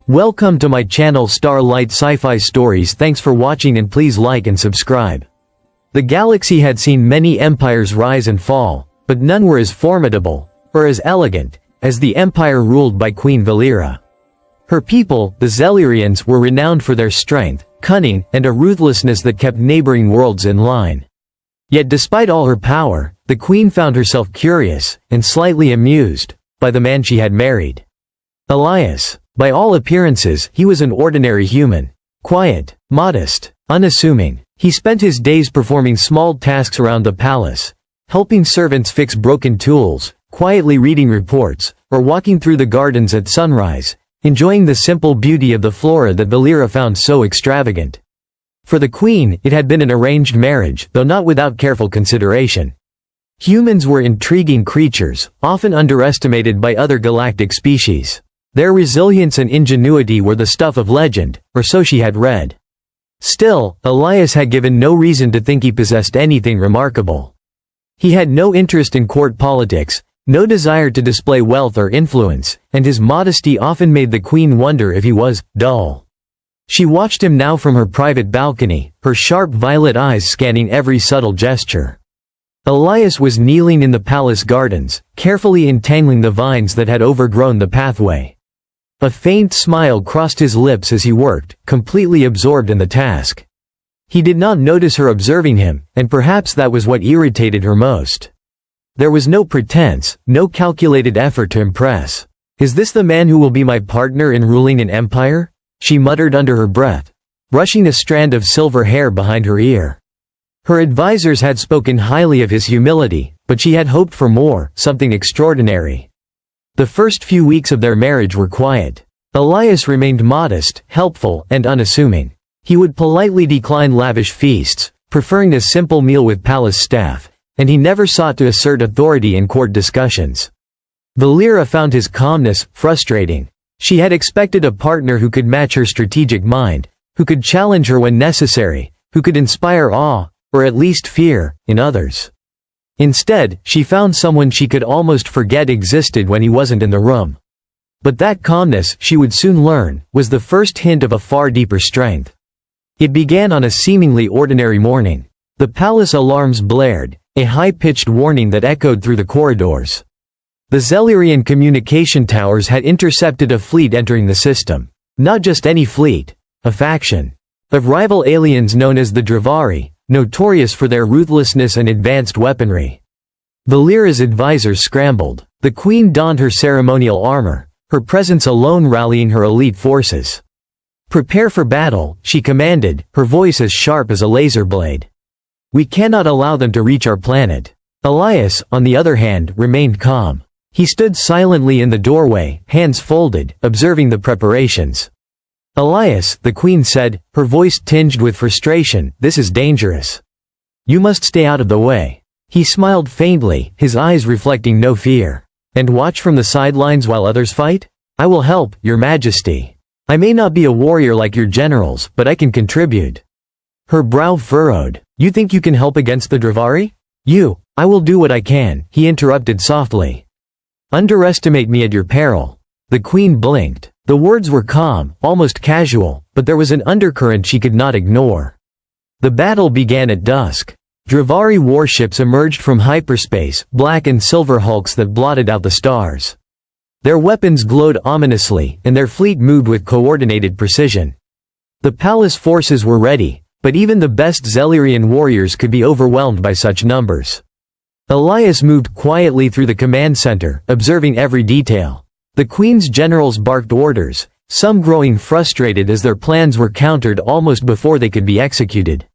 Welcome to my channel Starlight Sci-Fi Stories. Thanks for watching and please like and subscribe. The galaxy had seen many empires rise and fall, but none were as formidable, or as elegant, as the empire ruled by Queen Valyra. Her people, the Zelerians, were renowned for their strength, cunning, and a ruthlessness that kept neighboring worlds in line. Yet despite all her power, the queen found herself curious, and slightly amused, by the man she had married. Elias. By all appearances, he was an ordinary human. Quiet, modest, unassuming. He spent his days performing small tasks around the palace, helping servants fix broken tools, quietly reading reports, or walking through the gardens at sunrise, enjoying the simple beauty of the flora that Valyra found so extravagant. For the queen, it had been an arranged marriage, though not without careful consideration. Humans were intriguing creatures, often underestimated by other galactic species. Their resilience and ingenuity were the stuff of legend, or so she had read. Still, Elias had given no reason to think he possessed anything remarkable. He had no interest in court politics, no desire to display wealth or influence, and his modesty often made the queen wonder if he was dull. She watched him now from her private balcony, her sharp violet eyes scanning every subtle gesture. Elias was kneeling in the palace gardens, carefully entangling the vines that had overgrown the pathway. A faint smile crossed his lips as he worked, completely absorbed in the task. He did not notice her observing him, and perhaps that was what irritated her most. There was no pretense, no calculated effort to impress. "Is this the man who will be my partner in ruling an empire?" she muttered under her breath, brushing a strand of silver hair behind her ear. Her advisors had spoken highly of his humility, but she had hoped for more, something extraordinary. The first few weeks of their marriage were quiet. Elias remained modest, helpful, and unassuming. He would politely decline lavish feasts, preferring a simple meal with palace staff, and he never sought to assert authority in court discussions. Valyra found his calmness frustrating. She had expected a partner who could match her strategic mind, who could challenge her when necessary, who could inspire awe, or at least fear, in others. Instead, she found someone she could almost forget existed when he wasn't in the room. But that calmness, she would soon learn, was the first hint of a far deeper strength. It began on a seemingly ordinary morning. The palace alarms blared, a high-pitched warning that echoed through the corridors. The Zelerian communication towers had intercepted a fleet entering the system. Not just any fleet, a faction of rival aliens known as the Bravery, notorious for their ruthlessness and advanced weaponry. Valyra's advisors scrambled. The queen donned her ceremonial armor, her presence alone rallying her elite forces. "Prepare for battle," she commanded, her voice as sharp as a laser blade. "We cannot allow them to reach our planet." Elias, on the other hand, remained calm. He stood silently in the doorway, hands folded, observing the preparations. "Elias," the queen said, her voice tinged with frustration, "this is dangerous. You must stay out of the way." He smiled faintly, his eyes reflecting no fear. "And watch from the sidelines while others fight? I will help, Your Majesty. I may not be a warrior like your generals, but I can contribute." Her brow furrowed. "You think you can help against the Bravery?" I will do what I can," he interrupted softly. "Underestimate me at your peril." The queen blinked. The words were calm, almost casual, but there was an undercurrent she could not ignore. The battle began at dusk. Bravery warships emerged from hyperspace, black and silver hulks that blotted out the stars. Their weapons glowed ominously, and their fleet moved with coordinated precision. The palace forces were ready, but even the best Zelerian warriors could be overwhelmed by such numbers. Elias moved quietly through the command center, observing every detail. The queen's generals barked orders, some growing frustrated as their plans were countered almost before they could be executed.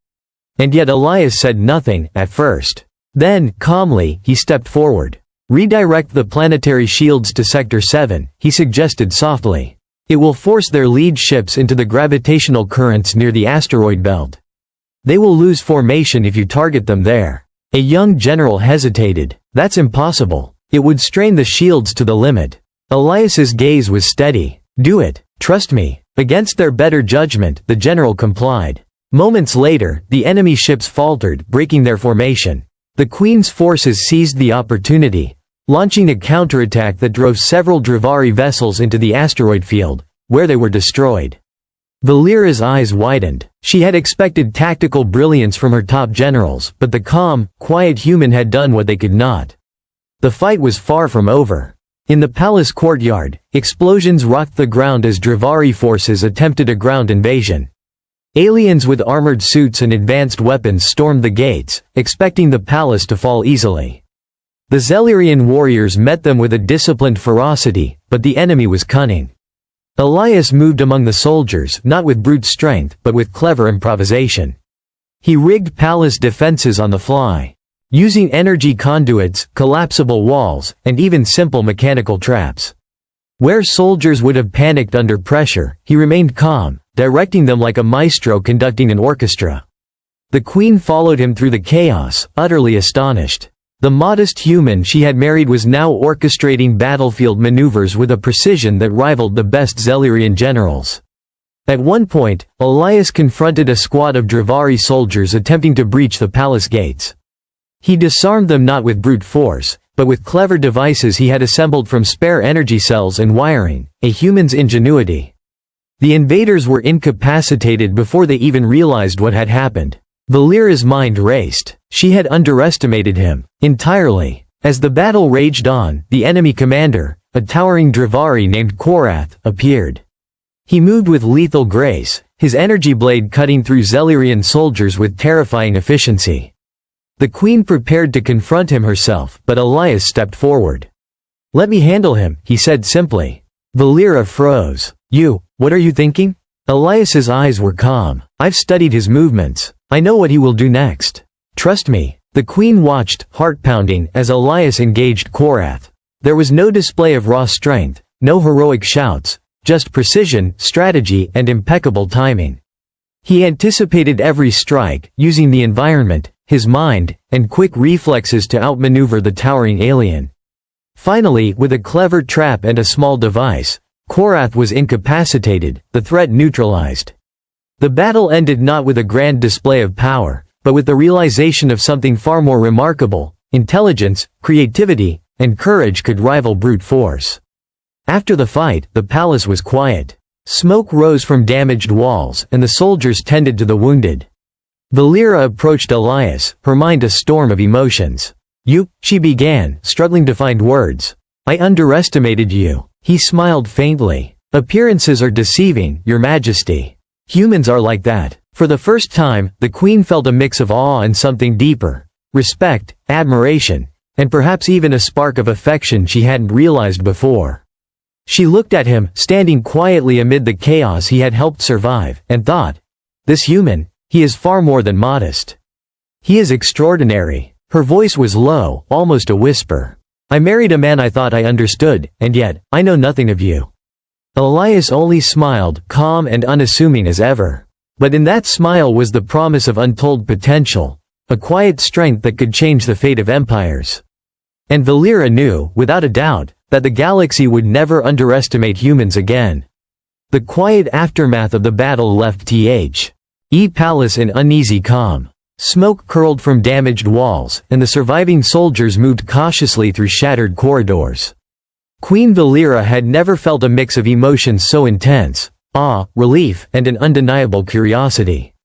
And yet Elias said nothing, at first. Then, calmly, he stepped forward. "Redirect the planetary shields to Sector 7, he suggested softly. "It will force their lead ships into the gravitational currents near the asteroid belt. They will lose formation if you target them there." A young general hesitated. "That's impossible. It would strain the shields to the limit." Elias's gaze was steady. "Do it. Trust me." Against their better judgment, the general complied. Moments later, the enemy ships faltered, breaking their formation. The queen's forces seized the opportunity, launching a counterattack that drove several Bravery vessels into the asteroid field, where they were destroyed. Valyra's eyes widened. She had expected tactical brilliance from her top generals, but the calm, quiet human had done what they could not. The fight was far from over. In the palace courtyard, explosions rocked the ground as Dravari forces attempted a ground invasion. Aliens with armored suits and advanced weapons stormed the gates, expecting the palace to fall easily. The Zelerian warriors met them with a disciplined ferocity, but the enemy was cunning. Elias moved among the soldiers not with brute strength but with clever improvisation. He rigged palace defenses on the fly, using energy conduits, collapsible walls, and even simple mechanical traps. Where soldiers would have panicked under pressure, he remained calm, directing them like a maestro conducting an orchestra. The queen followed him through the chaos, utterly astonished. The modest human she had married was now orchestrating battlefield maneuvers with a precision that rivaled the best Zelerian generals. At one point, Elias confronted a squad of Dravari soldiers attempting to breach the palace gates. He disarmed them not with brute force, but with clever devices he had assembled from spare energy cells and wiring, a human's ingenuity. The invaders were incapacitated before they even realized what had happened. Valyra's mind raced. She had underestimated him, entirely. As the battle raged on, the enemy commander, a towering Dravari named Korath, appeared. He moved with lethal grace, his energy blade cutting through Zelerian soldiers with terrifying efficiency. The queen prepared to confront him herself, but Elias stepped forward. "Let me handle him," he said simply. Valyra froze. What are you thinking?" Elias's eyes were calm. "I've studied his movements. I know what he will do next. Trust me." The queen watched, heart-pounding, as Elias engaged Korath. There was no display of raw strength, no heroic shouts, just precision, strategy, and impeccable timing. He anticipated every strike, using the environment, his mind, and quick reflexes to outmaneuver the towering alien. Finally, with a clever trap and a small device, Korath was incapacitated, the threat neutralized. The battle ended not with a grand display of power, but with the realization of something far more remarkable: intelligence, creativity, and courage could rival brute force. After the fight, the palace was quiet. Smoke rose from damaged walls, and the soldiers tended to the wounded. Valyra approached Elias, her mind a storm of emotions. She began, struggling to find words. "I underestimated you." He smiled faintly. "Appearances are deceiving, Your Majesty. Humans are like that." For the first time, the queen felt a mix of awe and something deeper: respect, admiration, and perhaps even a spark of affection she hadn't realized before. She looked at him, standing quietly amid the chaos he had helped survive, and thought, "This human, he is far more than modest. He is extraordinary." Her voice was low, almost a whisper. "I married a man I thought I understood, and yet, I know nothing of you." Elias only smiled, calm and unassuming as ever. But in that smile was the promise of untold potential, a quiet strength that could change the fate of empires. And Valyra knew, without a doubt, that the galaxy would never underestimate humans again. The quiet aftermath of the battle left the palace in uneasy calm. Smoke curled from damaged walls, and the surviving soldiers moved cautiously through shattered corridors. Queen Valyra had never felt a mix of emotions so intense: awe, relief, and an undeniable curiosity.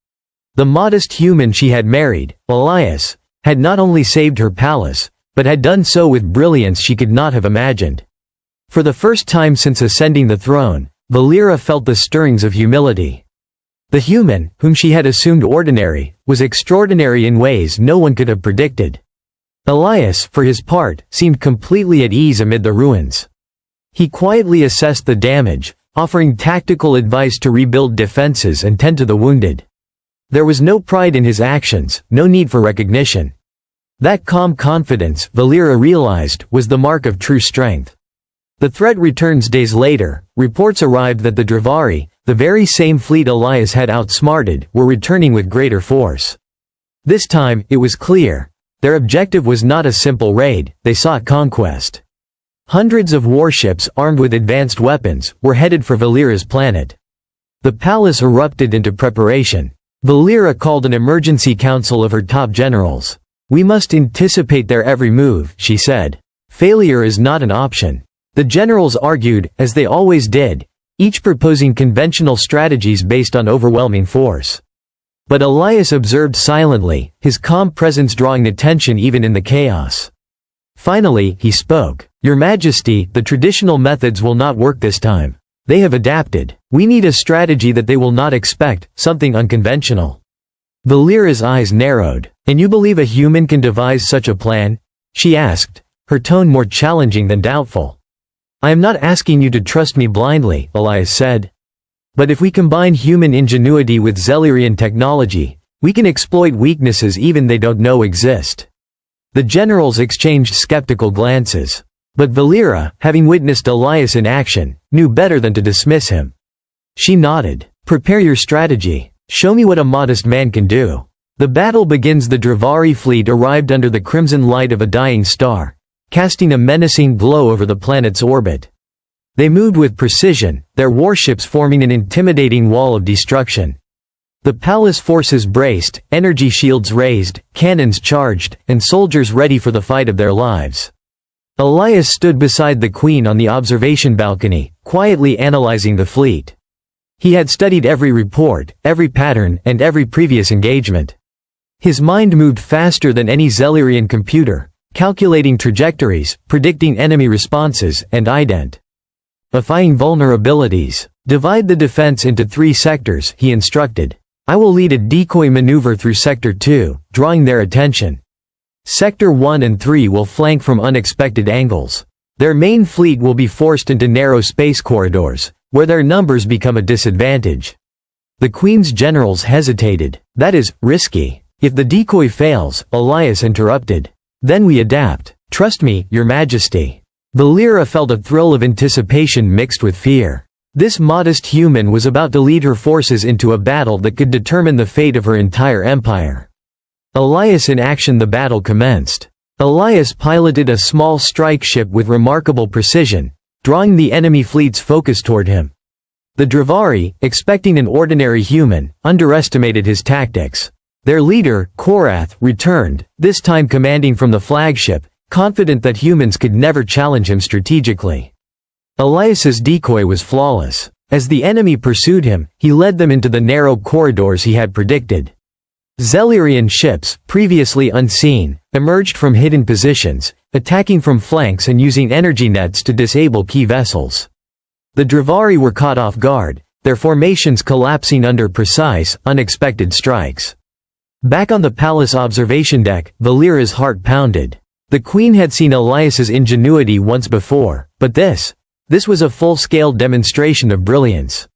The modest human she had married, Elias, had not only saved her palace, but had done so with brilliance she could not have imagined. For the first time since ascending the throne, Valyra felt the stirrings of humility. The human, whom she had assumed ordinary, was extraordinary in ways no one could have predicted. Elias, for his part, seemed completely at ease amid the ruins. He quietly assessed the damage, offering tactical advice to rebuild defenses and tend to the wounded. There was no pride in his actions, no need for recognition. That calm confidence, Valyra realized, was the mark of true strength. The threat returns days later. Reports arrived that the Dravari, the very same fleet Elias had outsmarted, were returning with greater force. This time, it was clear. Their objective was not a simple raid, they sought conquest. Hundreds of warships, armed with advanced weapons, were headed for Valyra's planet. The palace erupted into preparation. Valyra called an emergency council of her top generals. "We must anticipate their every move," she said. "Failure is not an option." The generals argued, as they always did, each proposing conventional strategies based on overwhelming force. But Elias observed silently, his calm presence drawing attention even in the chaos. Finally, he spoke. "Your Majesty, the traditional methods will not work this time. They have adapted. We need a strategy that they will not expect, something unconventional." Valyra's eyes narrowed. "And you believe a human can devise such a plan?" she asked, her tone more challenging than doubtful. "I am not asking you to trust me blindly," Elias said. "But if we combine human ingenuity with Valyrian technology, we can exploit weaknesses even they don't know exist." The generals exchanged skeptical glances. But Valyra, having witnessed Elias in action, knew better than to dismiss him. She nodded. "Prepare your strategy. Show me what a modest man can do." The battle begins. The Bravery fleet arrived under the crimson light of a dying star, casting a menacing glow over the planet's orbit. They moved with precision, their warships forming an intimidating wall of destruction. The palace forces braced, energy shields raised, cannons charged, and soldiers ready for the fight of their lives. Elias stood beside the queen on the observation balcony, quietly analyzing the fleet. He had studied every report, every pattern, and every previous engagement. His mind moved faster than any Valyrian computer, calculating trajectories, predicting enemy responses, and identifying vulnerabilities. "Divide the defense into 3 sectors," he instructed. "I will lead a decoy maneuver through Sector 2, drawing their attention. Sector 1 and 3 will flank from unexpected angles. Their main fleet will be forced into narrow space corridors, where their numbers become a disadvantage." The Queen's generals hesitated. "That is risky." "If the decoy fails," Elias interrupted, "then we adapt. Trust me, Your Majesty." Valyra felt a thrill of anticipation mixed with fear. This modest human was about to lead her forces into a battle that could determine the fate of her entire empire. Elias in action. The battle commenced. Elias piloted a small strike ship with remarkable precision, drawing the enemy fleet's focus toward him. The Bravery, expecting an ordinary human, underestimated his tactics. Their leader, Korath, returned, this time commanding from the flagship, confident that humans could never challenge him strategically. Elias's decoy was flawless. As the enemy pursued him, he led them into the narrow corridors he had predicted. Valyrian ships, previously unseen, emerged from hidden positions, attacking from flanks and using energy nets to disable key vessels. The Bravery were caught off guard, their formations collapsing under precise, unexpected strikes. Back on the palace observation deck, Valyra's heart pounded. The queen had seen Elias's ingenuity once before, but this was a full-scale demonstration of brilliance.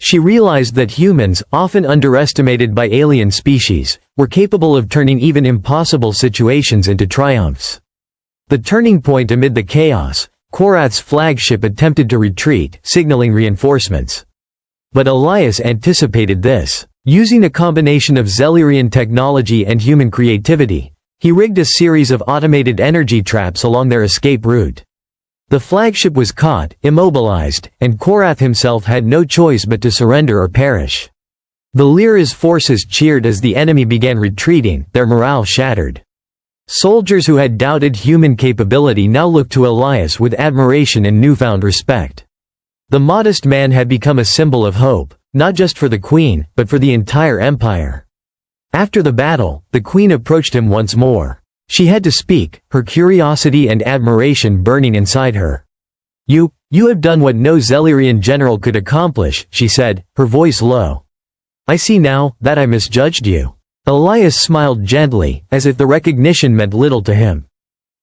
She realized that humans, often underestimated by alien species, were capable of turning even impossible situations into triumphs. The turning point amid the chaos, Korath's flagship attempted to retreat, signaling reinforcements. But Elias anticipated this. Using a combination of Valyrian technology and human creativity, he rigged a series of automated energy traps along their escape route. The flagship was caught, immobilized, and Korath himself had no choice but to surrender or perish. Valyra's forces cheered as the enemy began retreating, their morale shattered. Soldiers who had doubted human capability now looked to Elias with admiration and newfound respect. The modest man had become a symbol of hope, not just for the queen, but for the entire empire. After the battle, the queen approached him once more. She had to speak, her curiosity and admiration burning inside her. You have done what no Valyrian general could accomplish," she said, her voice low. "I see now that I misjudged you." Elias smiled gently, as if the recognition meant little to him.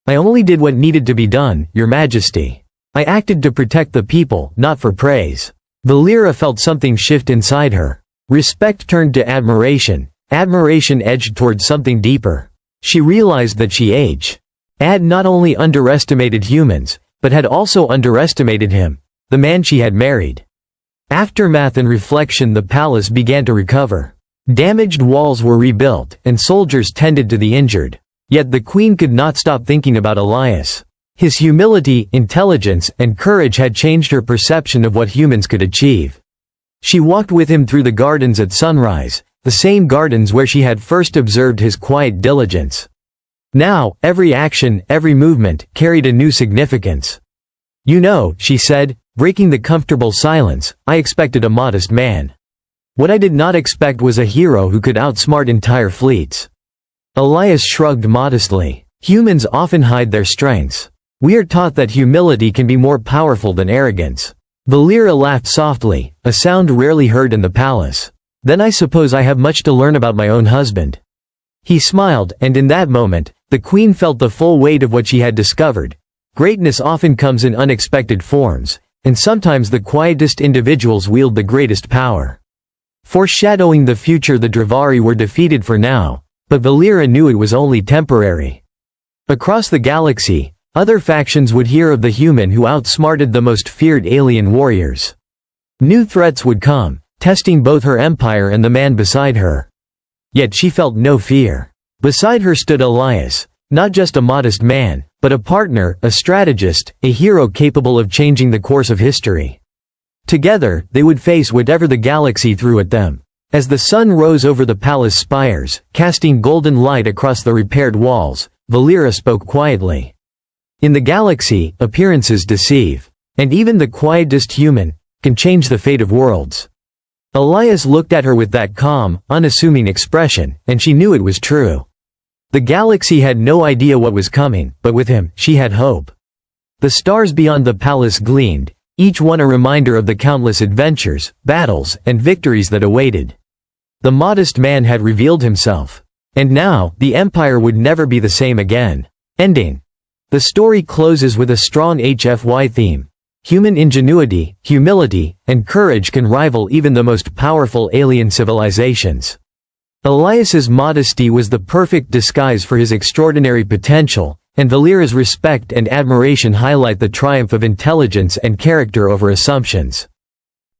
"I only did what needed to be done, Your Majesty. I acted to protect the people, not for praise." Valyra felt something shift inside her. Respect turned to admiration. Admiration edged toward something deeper. She realized that she had not only underestimated humans, but had also underestimated him, the man she had married. Aftermath and reflection. The palace began to recover. Damaged walls were rebuilt, and soldiers tended to the injured. Yet the queen could not stop thinking about Elias. His humility, intelligence, and courage had changed her perception of what humans could achieve. She walked with him through the gardens at sunrise, the same gardens where she had first observed his quiet diligence. Now, every action, every movement, carried a new significance. "You know," she said, Breaking the comfortable silence, I expected a modest man. What I did not expect was a hero who could outsmart entire fleets. Elias shrugged modestly. Humans often hide their strengths. We are taught that humility can be more powerful than arrogance. Valyra laughed softly, a sound rarely heard in the palace. Then I suppose I have much to learn about my own husband. He smiled, and in that moment, the queen felt the full weight of what she had discovered. Greatness often comes in unexpected forms, and sometimes the quietest individuals wield the greatest power. Foreshadowing the future, the Bravery were defeated for now, but Valyra knew it was only temporary. Across the galaxy, other factions would hear of the human who outsmarted the most feared alien warriors. New threats would come, testing both her empire and the man beside her. Yet she felt no fear. Beside her stood Elias, not just a modest man, but a partner, a strategist, a hero capable of changing the course of history. Together, they would face whatever the galaxy threw at them. As the sun rose over the palace spires, casting golden light across the repaired walls, Valyra spoke quietly. In the galaxy, appearances deceive. And even the quietest human can change the fate of worlds. Elias looked at her with that calm, unassuming expression, and she knew it was true. The galaxy had no idea what was coming, but with him, she had hope. The stars beyond the palace gleamed, each one a reminder of the countless adventures, battles, and victories that awaited. The modest man had revealed himself. And now, the empire would never be the same again. Ending. The story closes with a strong HFY theme. Human ingenuity, humility, and courage can rival even the most powerful alien civilizations. Elias's modesty was the perfect disguise for his extraordinary potential, and Valyra's respect and admiration highlight the triumph of intelligence and character over assumptions.